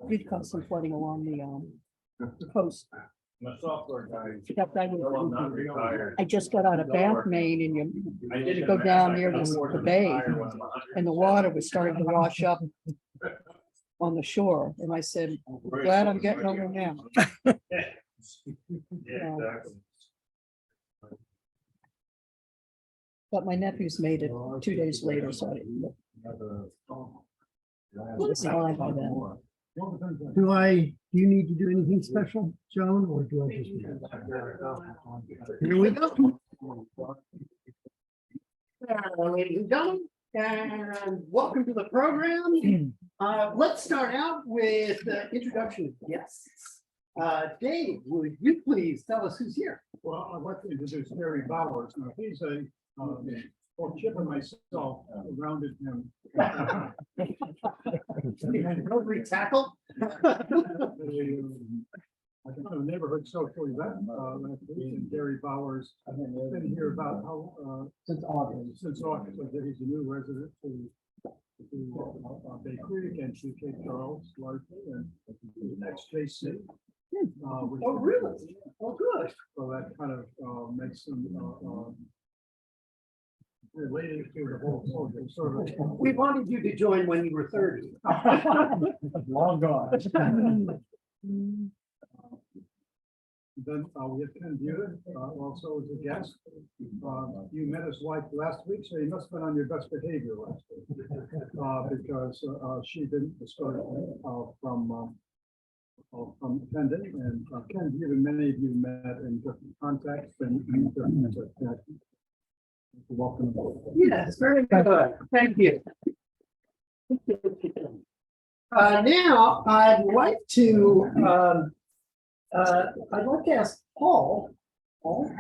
Did cause some flooding along the coast. My software guy. Except I No, I'm not was, retired. I just got out of Bath, Maine, and I you did go it down last near night. the bay, and the water was starting to wash up on the shore, and I said, glad I'm getting over now. Yeah, exactly. But my nephews made it 2 days later, so I didn't look. It was fine by then. Do you need to do anything special, Joan, or do I just? Here we go. Ladies and gentlemen, and welcome to the program. Let's start out with the introduction of guests. Dave, would you please tell us who's here? Well, I'd like to introduce Gary Bowers. Now, he's a, both Chip and myself rounded him. Rotary tackle. I think a neighborhood social event, last week, and Gary Bowers, I've been here about how, Since August. since August, so he's a new resident to Bay Creek and to Cape Charles largely, and next JC. Oh, really? Oh, good. So that kind of makes them related to the whole social service. We wanted you to join when you were 30. Long gone. Then we have Ken Buda, also as a guest. You met his wife last week, so you must have been on your best behavior last week. Because she didn't start from attending, and Ken Buda, many of you met in different contexts and different connections. Welcome. Yes, very good. Thank you. Now, I'd like to ask Paul. Paul,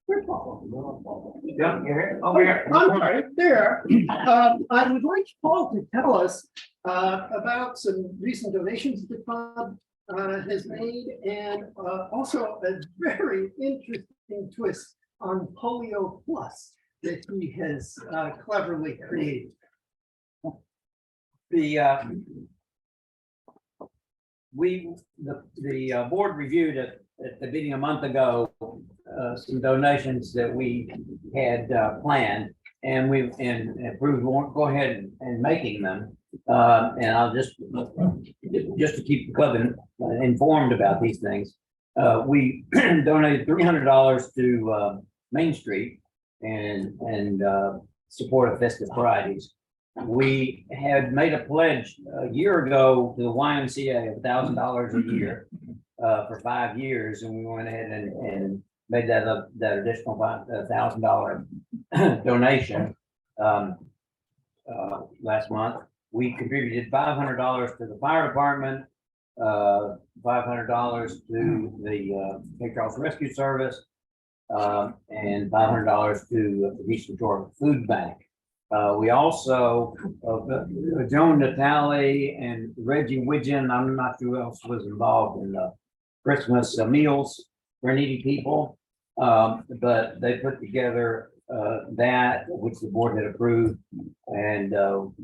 where's Paul? Yeah, here, over here. I'm sorry, there. I would like Paul to tell us about some recent donations the club has made, and also a very interesting twist on Polio Plus that he has cleverly created. The board reviewed at the meeting a month ago, some donations that we had planned, and we've approved, won't go ahead and making them. And I'll just to keep the club informed about these things. We donated $300 to Main Street and support of Festive Fridays. We had made a pledge a year ago to the YMCA of $1,000 a year for 5 years, and we went ahead and made that additional $1,000 donation last month. We contributed $500 to the fire department, $500 to the Cape Charles Rescue Service, and $500 to the Eastern Shore Food Bank. We also, Joan Natale and Reggie Widgeon, I'm not sure who else was involved in the Christmas meals for needy people, but they put together that which the board had approved, and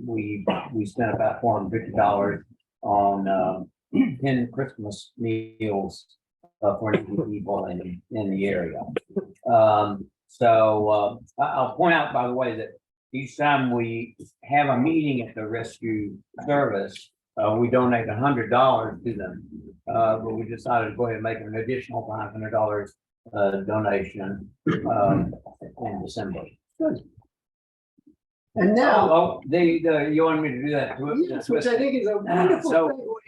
we spent about $450 on 10 Christmas meals for needy people in the area. I'll point out, by the way, that each time we have a meeting at the rescue service, we donate $100 to them. But we decided to go ahead and make an additional $500 donation in December. Good. And now, You want me to do that? yes, which I think is a wonderful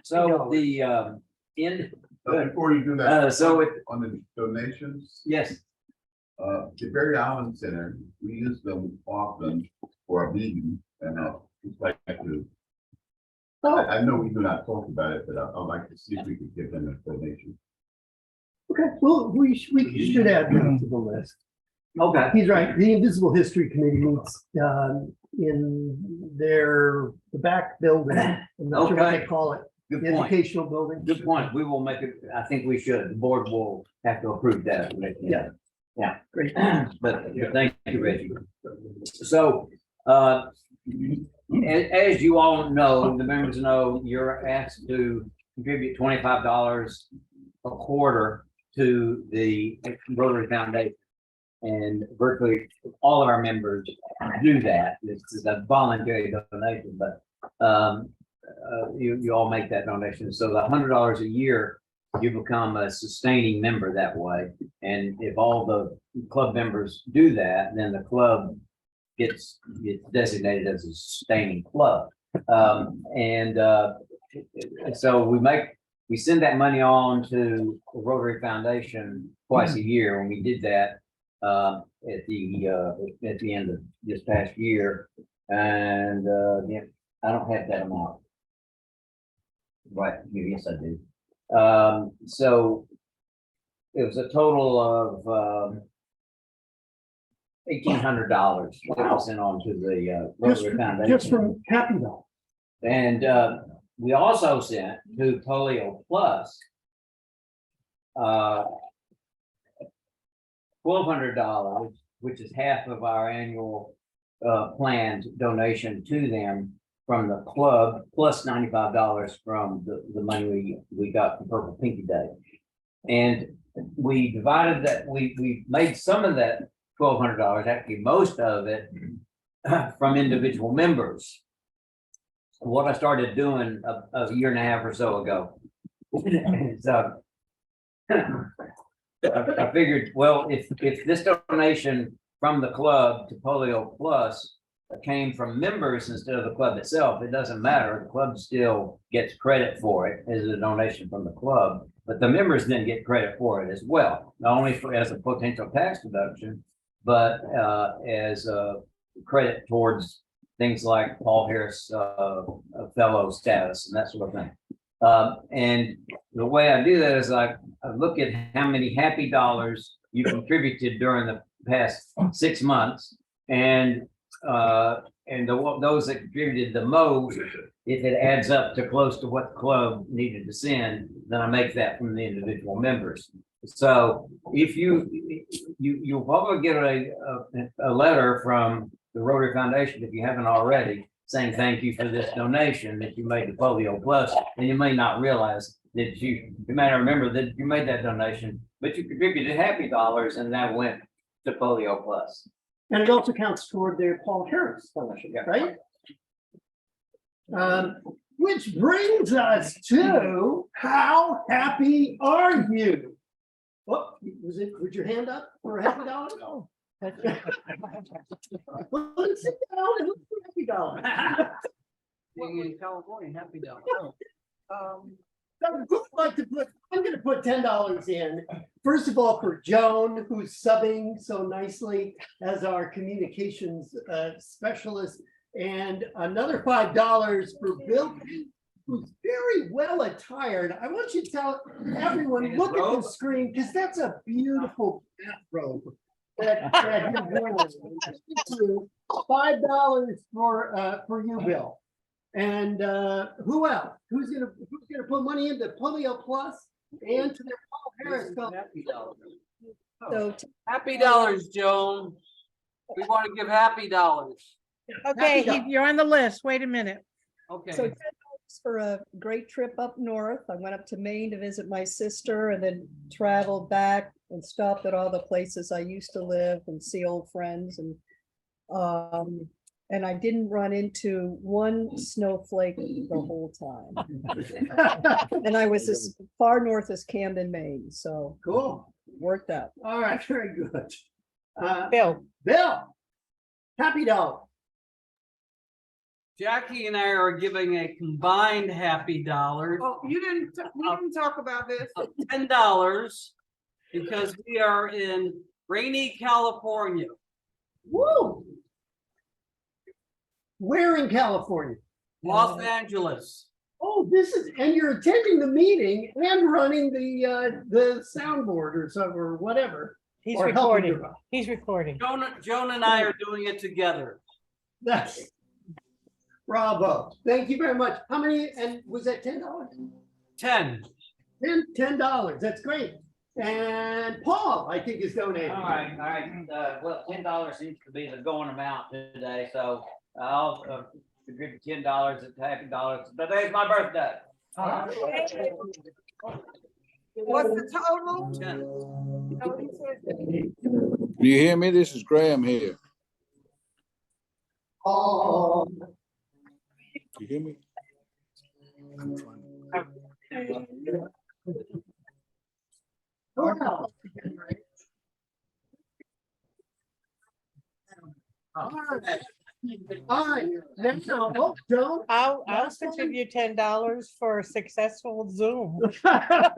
segue to. Before you do that, so on the donations, yes, the Barry Allen Center, we use them often for a meeting, and I'd like to. I know we do not talk about it, but I'd like to see if we could give them a donation. Okay, well, we should add that to the list. okay. He's right. The Invisible History Committee meets in the back building. I'm not sure what they call it. Good The point. educational building. Good point. We will make it, I think we should. The board will have to approve that. Yeah. Yeah. Great. But thank you, Reggie. So As you all know, the members know, you're asked to contribute $25 a quarter to the Rotary Foundation. And virtually all of our members do that. This is a voluntary donation, but you all make that donation. So the $100 a year, you become a sustaining member that way. And if all the club members do that, then the club gets designated as a sustaining club. So we send that money on to the Rotary Foundation twice a year. And we did that at the end of this past year. And yeah, I don't have that amount. Right, yes, I do. So it was a total of $1,800 that was sent on to the Rotary Foundation. Just from Happy Dog. And we also sent to Polio Plus $1,200, which is half of our annual planned donation to them from the club, plus $95 from the money we got from Purple Pinky Day. And we divided that, we made some of that $1,200, actually most of it, from individual members. What I started doing a year and a half or so ago. So I figured, well, if this donation from the club to Polio Plus came from members instead of the club itself, it doesn't matter. The club still gets credit for it as a donation from the club, but the members then get credit for it as well, not only as a potential tax deduction, but as a credit towards things like Paul Harris fellow status and that sort of thing. And the way I do that is I look at how many happy dollars you contributed during the past 6 months, and those that contributed the most, if it adds up to close to what the club needed to send, then I make that from the individual members. So if you'll probably get a letter from the Rotary Foundation, if you haven't already, saying thank you for this donation that you made to Polio Plus, and you may not realize that you may not remember that you made that donation, but you contributed happy dollars and that went to Polio Plus. And it also counts toward their Paul Harris Fellowship, right? Which brings us to how happy are you? What was your hand up for a happy dollar? No. Let's sit down and look for happy dollar. Being in California, happy dog. I'm going to put $10 in. First of all, for Joan, who's subbing so nicely as our communications specialist, and another $5 for Bill, who's very well attired. I want you to tell everyone, look at the screen, because that's a beautiful bathrobe that you're wearing. $5 for you, Bill. And who else? Who's gonna put money into Polio Plus and to their Paul Harris Fellowship? So Happy dollars, Joan. We want to give happy dollars. Okay, Happy you're on the list. Wait a minute. Okay. $10 for a great trip up north. I went up to Maine to visit my sister and then traveled back and stopped at all the places I used to live and see old friends, and I didn't run into one snowflake the whole time. And I was as far north as Camden, Maine, so Cool. worked out. All right, very good. Bill, Happy dollar. Jackie and I are giving a combined happy dollar Oh, we didn't talk about this. of $10 because we are in rainy California. Woo! Where in California? Los Angeles. Oh, and you're attending the meeting and running the soundboard or so, or whatever. he's Or helping recording. you. He's recording. Joan and I are doing it together. That's bravo. Thank you very much. How many, and was that $10? 10. $10. That's great. And Paul, I think, is donating. All right. Well, $10 seems to be the going amount today, so I'll, give $10 at $10. Today's my birthday. What's the total? 10. Do you hear me? This is Graham here. Oh, Do you hear me? wow. All right, now, oh, don't. I'll contribute $10 for a successful Zoom. Yeah,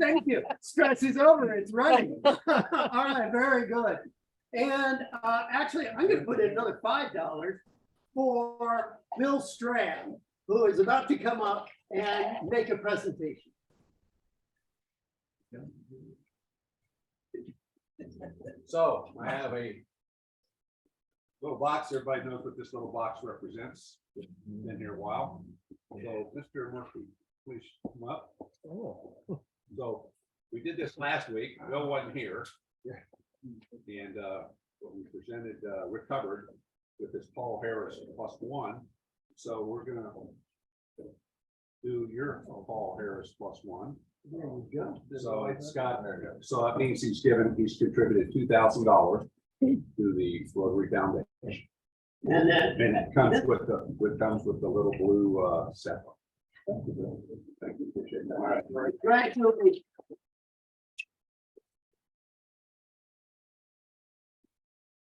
thank you. Stress is over, it's running. All right, very good. And actually, I'm gonna put in another $5 for Bill Strand, who is about to come up and make a presentation. So I have a little box. Everybody knows what this little box represents. Been here a while. So Mr. Murphy, please come up. So we did this last week. Bill wasn't here. And what we presented, recovered with this Paul Harris +1. So we're gonna do your Paul Harris +1. There we go. So it's got, so that means he's contributed $2,000 to the Rotary Foundation. And then, And it comes with the little blue set. Thank you. Appreciate that. All right. right,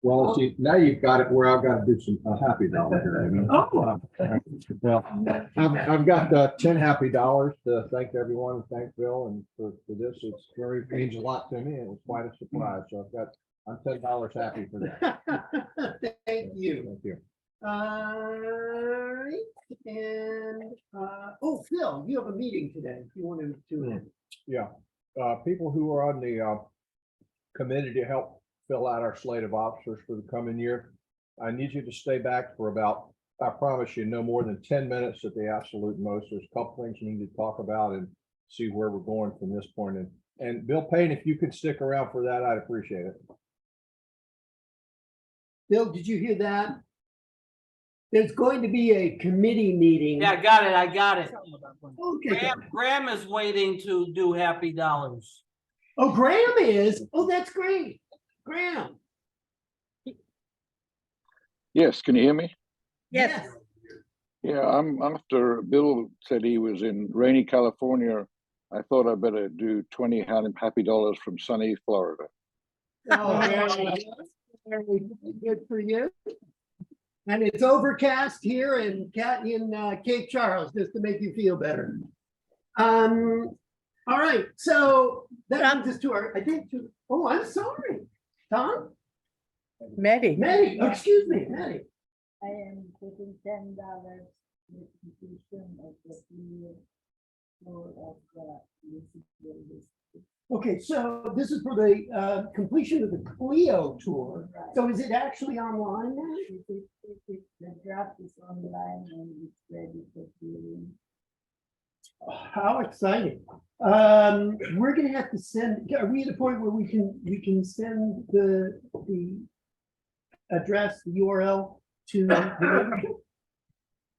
Well, see, now you've got it where I've got to do some happy dollars here. I mean. Oh. Well, I've got 10 happy dollars to thank everyone and thank Bill and for this. It's very, means a lot to me and it's quite a surprise. So I'm $10 happy for that. Thank you. Thank you. Right, and, oh, Phil, you have a meeting today, if you want to do it. Yeah, people who are on the committee to help fill out our slate of officers for the coming year, I need you to stay back for about, I promise you, no more than 10 minutes at the absolute most. There's a couple things we need to talk about and see where we're going from this point. And Bill Payne, if you could stick around for that, I'd appreciate it. Bill, did you hear that? There's going to be a committee meeting. Yeah, I got it. Okay. Graham is waiting to do happy dollars. Oh, Graham is? Oh, that's great. Graham. Yes, can you hear me? Yes. Yeah, I'm after Bill said he was in rainy California. I thought I'd better do 20 happy dollars from sunny Florida. Oh, very good for you. And it's overcast here in Cape Charles, just to make you feel better. All right, so that brings us to our, oh, I'm sorry. Tom? Maddie. Maddie, excuse me, Maddie. I am putting $10 with completion of the period of the Okay, so this is for the completion of the Clio tour. So is it actually online now? The draft is online and it's ready for viewing. How exciting. We're gonna have to send, are we at a point where we can send the address, the URL to the membership?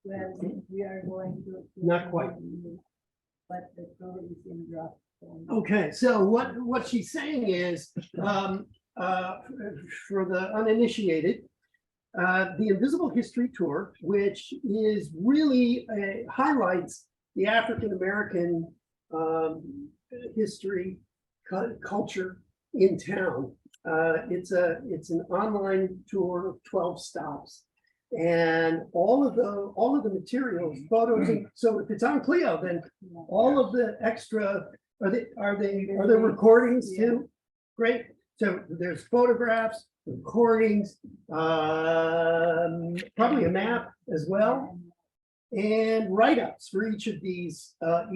Well, we are going to. Not quite. But the code is in draft form. Okay, so what she's saying is, for the uninitiated, the Invisible History Tour, which is really highlights the African American history, culture in town. It's an online tour of 12 stops, and all of the materials, photos. And so if it's on Clio, then all of the extra are there recordings too? Great. So there's photographs, recordings, probably a map as well, and write-ups for each of the them.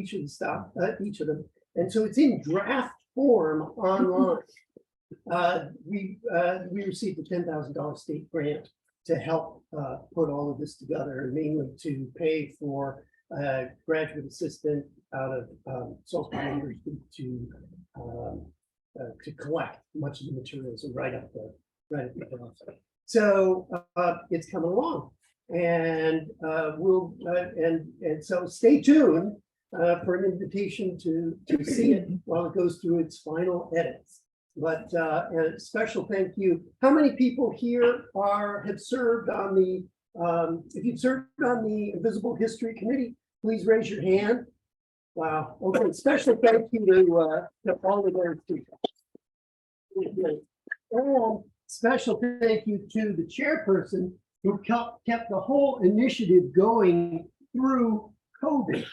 And so it's in draft form online. We received a $10,000 state grant to help put all of this together, and mainly to pay for a graduate assistant out of Salisbury University to collect much of the materials and write up the process. So it's coming along. And so stay tuned for an invitation to see it while it goes through its final edits. But a special thank you. How many people here have served on the, if you've served on the Invisible History Committee, please raise your hand. Wow. Okay. Special thank you to all of those people. And special thank you to the chairperson who kept the whole initiative going through COVID.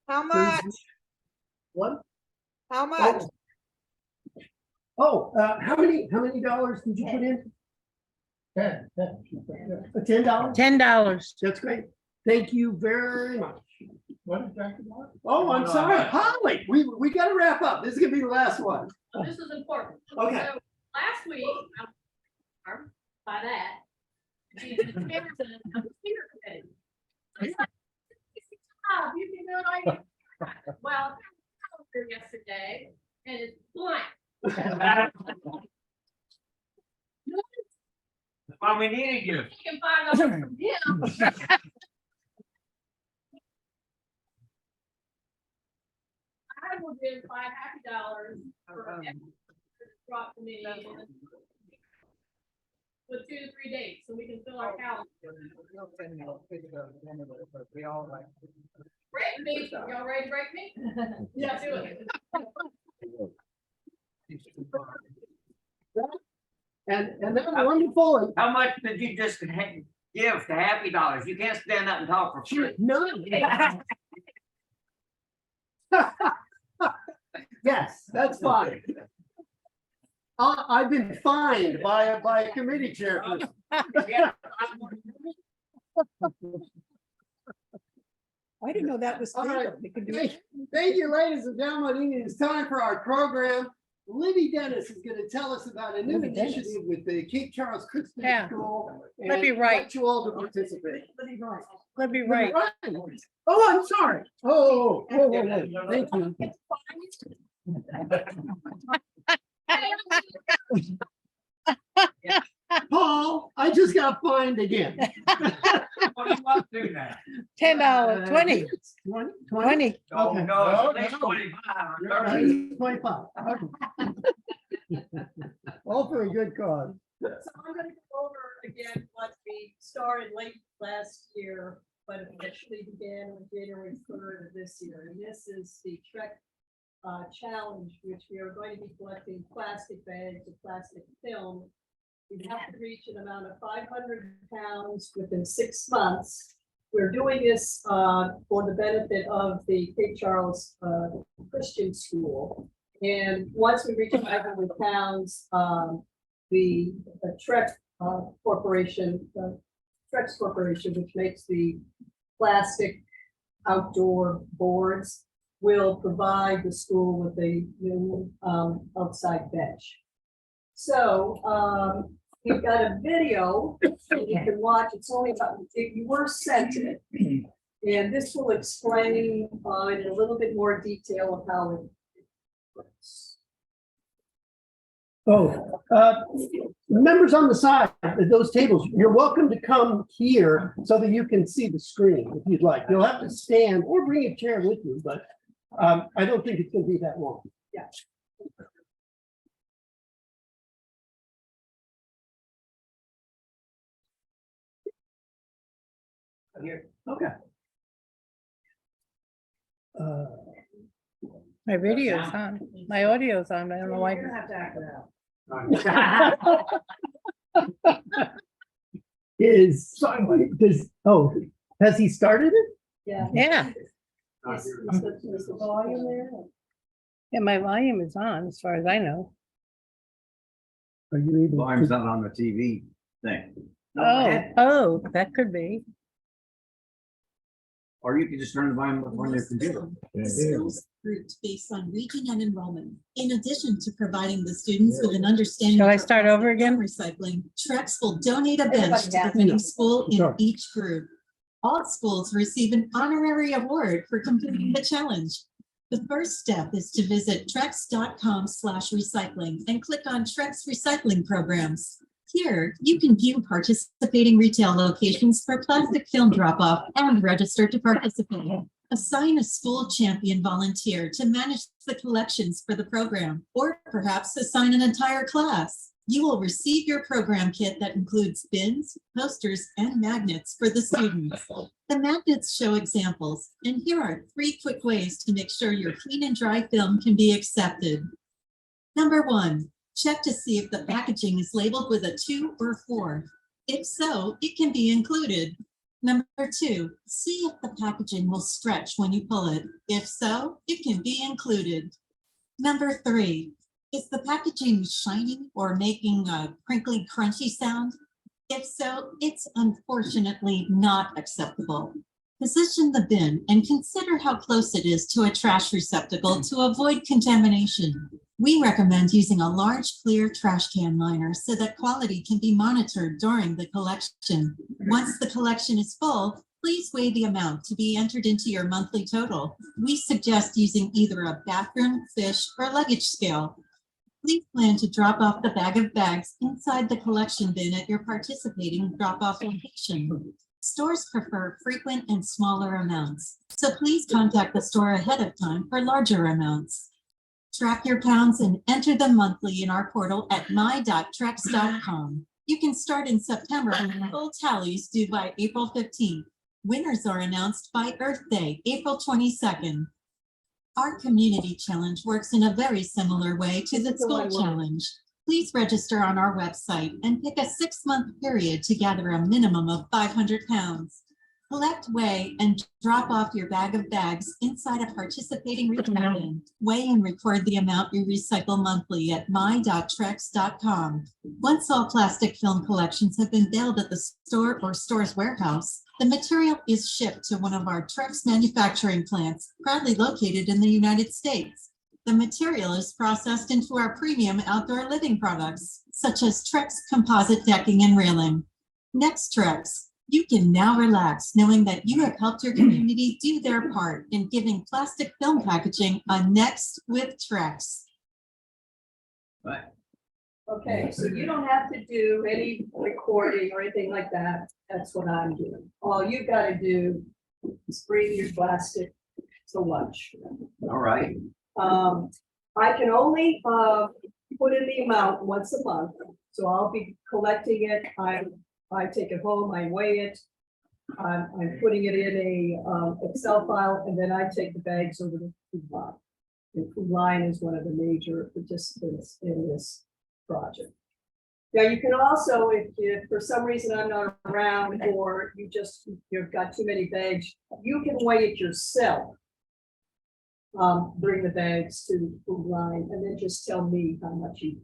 How much? What? How much? Oh, how many dollars did you put in? $10. $10? $10. That's great. Thank you very much. What is that about? Oh, I'm sorry, Holly. We got to wrap up. This is gonna be the last one. This is important. Okay. So last week, by that, the chairperson of the speaker committee. You can do it all you want. Well, I was here yesterday and it's blank. Well, we needed you. You can find out from him. I will give $5 happy for every drop to me with 2 to 3 dates, so we can fill our calendar. Break me, y'all ready to break me? Yeah, do it. And that's wonderful. How much did you just give to Happy Dollars? You can't stand up and talk for free. None. Yes, that's fine. I've been fined by a committee chairperson. I didn't know that was All right. legal. We could do it. Thank you, ladies and gentlemen. It is time for our program. Libby Dennis is going to tell us about a new Libby Dennis. initiative with the Cape Charles Christian Yeah. School. Libby and Wright. invite you all to participate. Let me write. Oh, I'm sorry. Oh, thank you. Paul, I just got fined again. What do you want to do now? $10, 20, 20? 20. Oh, Okay. no, it's at least 25 or 30. 25. All for a good cause. So I'm gonna go over again what we started late last year, but officially began on January 3rd of this year. And this is the Trek challenge, which we are going to be collecting plastic bags of plastic film. We have to reach an amount of 500 pounds within 6 months. We're doing this for the benefit of the Cape Charles Christian School. And once we reach 500 pounds, the Trex Corporation, which makes the plastic outdoor boards, will provide the school with a new outside bench. So we've got a video that you can watch. It's only about, if you were sent it. And this will explain in a little bit more detail of how it works. Oh, members on the side of those tables, you're welcome to come here so that you can see the screen if you'd like. You'll have to stand or bring a chair with you, but I don't think it's going to be that long. Yeah. Here, okay. My video's on, my audio's on, I don't know why. You're gonna have to act it out. Has he started it? Yeah. Yeah, Is the volume there? yeah, my volume is on as far as I know. Are you able? Volume's not on the TV thing. Oh, that could be. Or you can just turn the volume up on your computer. Schools grouped based on region and enrollment. In addition to providing the students with an understanding. Shall I of start over again? Recycling, Trex will donate a bench to the winning school in Sure. each group. All schools receive an honorary award for completing the challenge. The first step is to visit trex.com/recycling and click on Trex recycling programs. Here, you can view participating retail locations for plastic film drop-off and register to participate. Assign a school champion volunteer to manage the collections for the program, or perhaps assign an entire class. You will receive your program kit that includes bins, posters, and magnets for the students. The magnets show examples, and here are 3 quick ways to make sure your clean and dry film can be accepted. Number 1, check to see if the packaging is labeled with a 2 or 4. If so, it can be included. Number 2, see if the packaging will stretch when you pull it. If so, it can be included. Number 3, is the packaging shining or making a crinkly, crunchy sound? If so, it's unfortunately not acceptable. Position the bin and consider how close it is to a trash receptacle to avoid contamination. We recommend using a large, clear trash can liner so that quality can be monitored during the collection. Once the collection is full, please weigh the amount to be entered into your monthly total. We suggest using either a bathroom, fish, or luggage scale. Please plan to drop off the bag of bags inside the collection bin at your participating drop-off location. Stores prefer frequent and smaller amounts, so please contact the store ahead of time for larger amounts. Track your pounds and enter them monthly in our portal at my.trex.com. You can start in September with full tallies due by April 15th. Winners are announced by Earth Day, April 22nd. Our community challenge works in a very similar way to the school challenge. Please register on our website and pick a 6-month period to gather a minimum of 500 pounds. Collect, weigh, and drop off your bag of bags inside a participating recycle bin. Weigh and record the amount you recycle monthly at my.trex.com. Once all plastic film collections have been bailed at the store or store's warehouse, the material is shipped to one of our Trex manufacturing plants, proudly located in the United States. The material is processed into our premium outdoor living products, such as Trex composite decking and railing. Next, Trex, you can now relax knowing that you have helped your community do their part in giving plastic film packaging a next with Trex. Right. Okay, so you don't have to do any recording or anything like that. That's what I'm doing. All you gotta do is bring your plastic to lunch. All right. I can only put in the amount once a month, so I'll be collecting it. I take it home, I weigh it. I'm putting it in a Excel file, and then I take the bags over to Food Line. And Food Line is one of the major participants in this project. Now, you can also, if for some reason I'm not around, or you've got too many bags, you can weigh it yourself. Bring the bags to Food Line and then just tell me how much you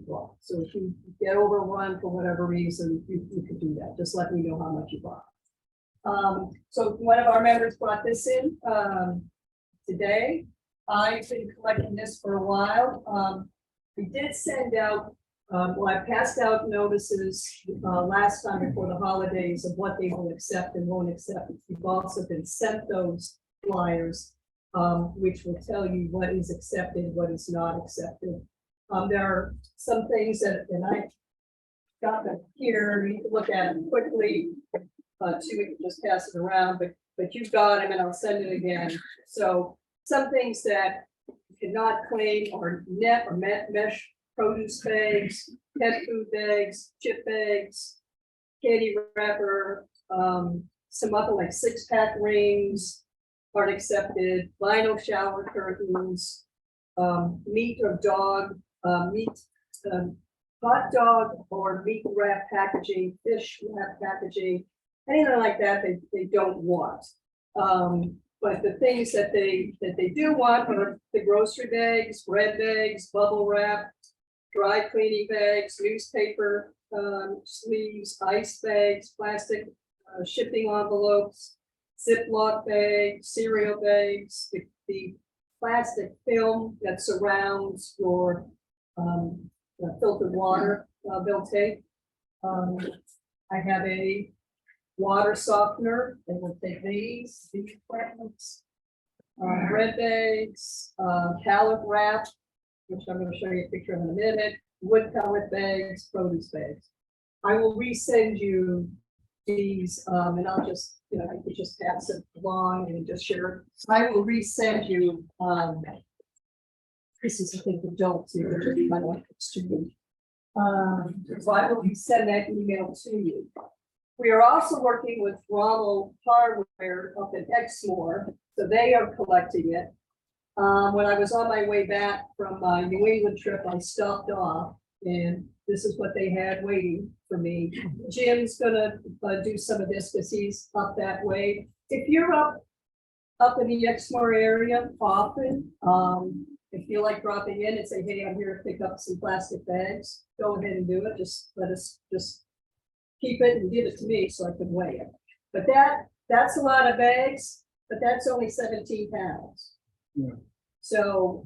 bought. So if you get overrun for whatever reason, you could do that. Just let me know how much you bought. So one of our members brought this in today. I've been collecting this for a while. We did send out, I passed out notices last time before the holidays of what they will accept and won't accept. We've also been sent those flyers, which will tell you what is accepted, what is not accepted. There are some things that, and I got them here, you can look at them quickly. We can just pass it around, but you've got them and I'll send it again. So some things that you cannot claim are net or mesh produce bags, pet food bags, chip bags, candy wrapper, some other like 6-pack rings aren't accepted, vinyl shower curtains, meat or dog, hot dog or meat wrap packaging, fish wrap packaging, anything like that they don't want. But the things that they do want are the grocery bags, bread bags, bubble wrap, dry cleaning bags, newspaper sleeves, ice bags, plastic shipping envelopes, Ziploc bags, cereal bags, the plastic film that surrounds your filtered water they'll take. I have a water softener, they will take these fragments, bread bags, pallet wrap, which I'm going to show you a picture of in a minute, wood pellet bags, produce bags. I will resend you these, and I'll just, you know, I could just pass it along and just share it. I will resend you, this is, I think, the adults, so you're just my life to. So I will resend that email to you. We are also working with Ronald Hardware up in Exmoor, so they are collecting it. When I was on my way back from my New England trip, I stopped off, and this is what they had waiting for me. Jim's gonna do some of this because he's up that way. If you're up in the Exmoor area often, if you like dropping in and say, hey, I'm here to pick up some plastic bags, go ahead and do it. Just let us just keep it and give it to me so I can weigh it. But that's a lot of bags, but that's only 17 pounds. Yeah. So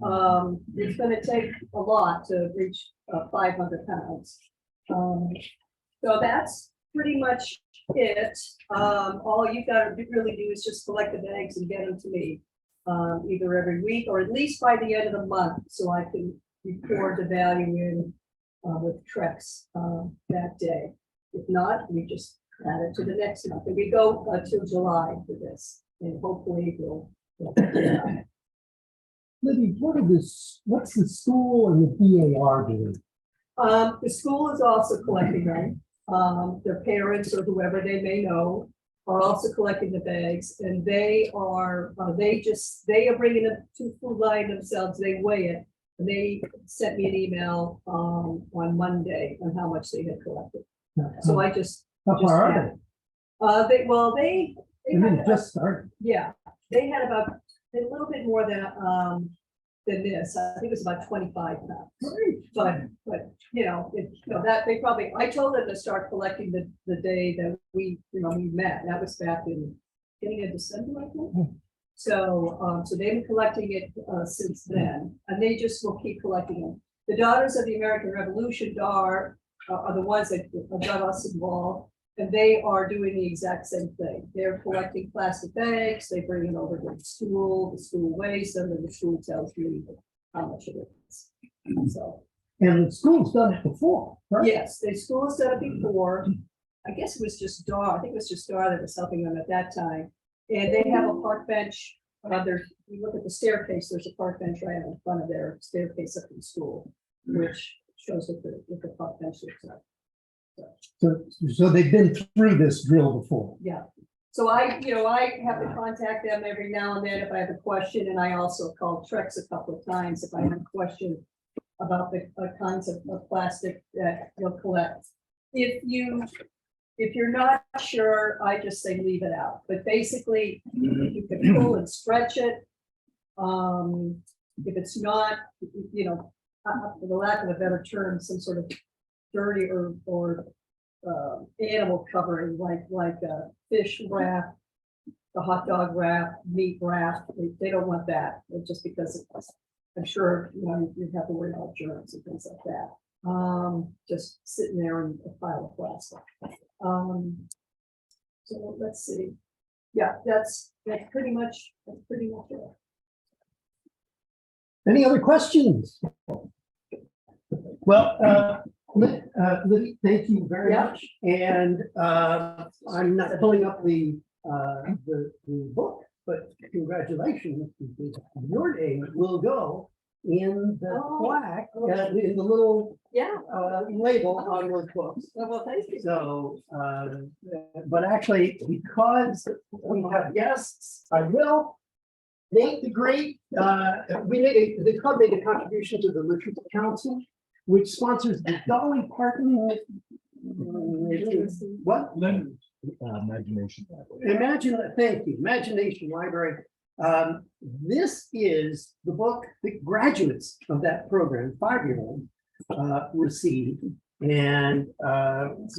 it's gonna take a lot to reach 500 pounds. So that's pretty much it. All you gotta really do is just collect the bags and get them to me. Either every week or at least by the end of the month, so I can record the value in with Trex that day. If not, we just add it to the next month, and we go till July for this, and hopefully we'll. Libby, what's the school and the BAR doing? The school is also collecting them. Their parents or whoever they may know are also collecting the bags, and they are bringing them to Food Line themselves. They weigh it, and they sent me an email on Monday on how much they had collected. So I just. How far are they? they? They just started. Yeah, they had about a little bit more than this. I think it was about 25 pounds. But you know, that they probably, I told them to start collecting the day that we met. That was back in beginning of December, I think. So they've been collecting it since then, and they just will keep collecting them. The Daughters of the American Revolution are the ones that got us involved. And they are doing the exact same thing. They're collecting plastic bags, they bring it over to the school weighs them, and the school tells you how much it is. So. And the school's done it before, right? Yes, the school has done it before. I guess it was just Dar, I think it was just Dar that was helping them at that time. And they have a park bench, you look at the staircase, there's a park bench right in front of their staircase up in school, which shows what the park bench looks like. So they've been through this drill before. Yeah, so I have to contact them every now and then if I have a question, and I also call Trex a couple of times if I have a question about the kinds of plastic that you'll collect. If you're not sure, I just say leave it out, but basically you can pull and stretch it. If it's not, for the lack of a better term, some sort of dirty or animal covering like a fish wrap, the hot dog wrap, meat wrap. They don't want that just because I'm sure you have to worry about germs and things like that. Just sitting there in a pile of plastic. So let's see. Yeah, that's pretty much it. Any other questions? Well, Libby, thank you very much. And I'm not pulling up the book, but congratulations, because your name will go in the plaque, in the little label on those books. Well, thank you. So, but actually, because we have guests, I will thank the great, the club made a contribution to the Literature Council, which sponsors the Dolly Parton. What? Imagination. Thank you, Imagination Library. This is the book that graduates of that program, 5-year-old, received, and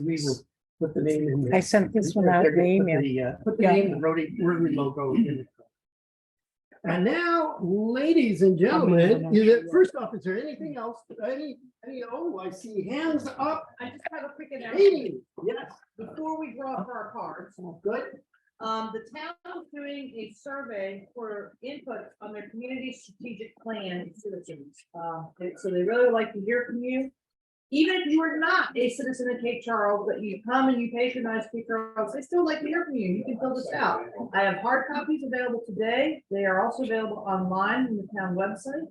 we will put the name in there. I sent this one out in the email. Put the name of the Rotary logo in it. And now, ladies and gentlemen, first off, is there anything else? I see hands up. I just have a quick announcement Katie, yes, before we draw for our cards. good. The town is doing a survey for input on their community strategic plan citizens. So they really like to hear from you. Even if you are not a citizen of Cape Charles, but you come and you patronize Cape Charles, they still like to hear from you. You can fill this out. I have hard copies available today. They are also available online on the town website.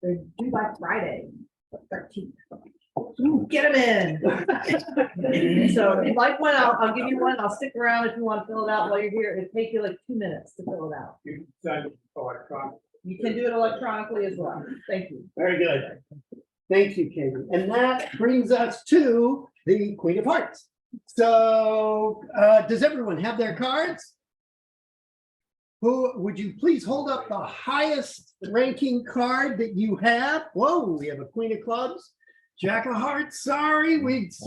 They're due by Friday, the 13th. Get them in. So if you'd like one, I'll give you one. I'll stick around if you want to fill it out while you're here. It'll take you like 2 minutes to fill it out. You send electronic. You can do it electronically as well. Thank you. Very good. Thank you, Katie. And that brings us to the Queen of Hearts. So does everyone have their cards? Who, would you please hold up the highest ranking card that you have? Whoa, we have a Queen of Clubs, Jack of Hearts, sorry,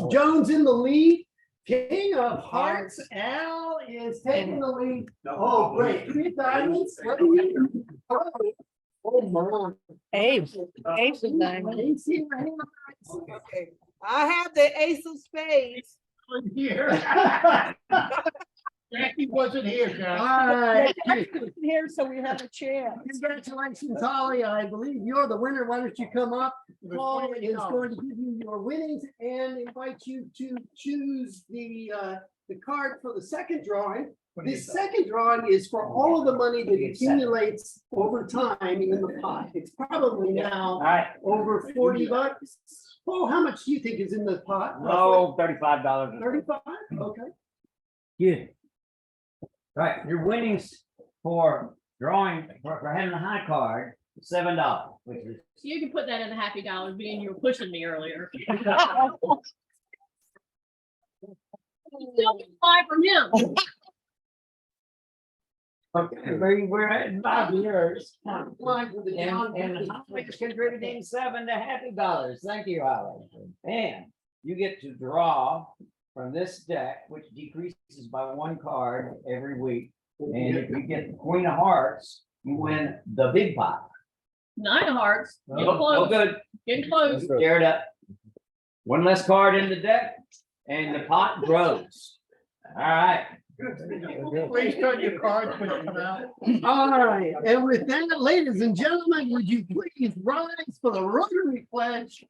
Jones in the lead. King of Hearts, Al is taking the lead. Oh, great. Three diamonds. What do you? Oh, my. Ace of diamonds. Okay. I have the ace of spades. Here. Jackie wasn't here, Jack. All right. Here, so we have a chance. Congratulations, Holly. I believe you're the winner. Why don't you come up? Paul is going to give you your winnings and invite you to choose the card for the second drawing. The second drawing is for all of the money that accumulates over time in the pot. It's probably now All right. over 40 bucks. Oh, how much do you think is in the pot? Oh, $35. 35? Okay. Good. Right, your winnings for drawing, for having a high card, $7, which is. So you can put that in the happy dollars, being you were pushing me earlier. Still get 5 from him. Okay, we're at 5 years. And Holly's contributing $7 to happy dollars. Thank you, Holly. And you get to draw from this deck, which decreases by 1 card every week. And if you get the Queen of Hearts, you win the big pot. 9 of hearts. Getting Oh, close. good. Getting close. Stir it up. 1 less card in the deck and the pot grows. All right. Please turn your cards when you come out. All right, and with that, ladies and gentlemen, would you please rise for the Rotary Pledge?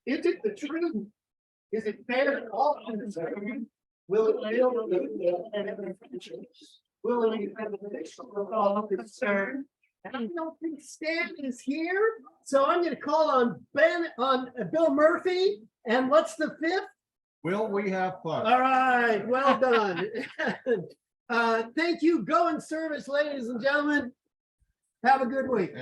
Is it the truth? Is it fair to all? Will it will all concerned? And I don't think Stan is here, so I'm gonna call on Bill Murphy, and what's the 5th? Will we have fun? All right, well done. Thank you. Go in service, ladies and gentlemen. Have a good week.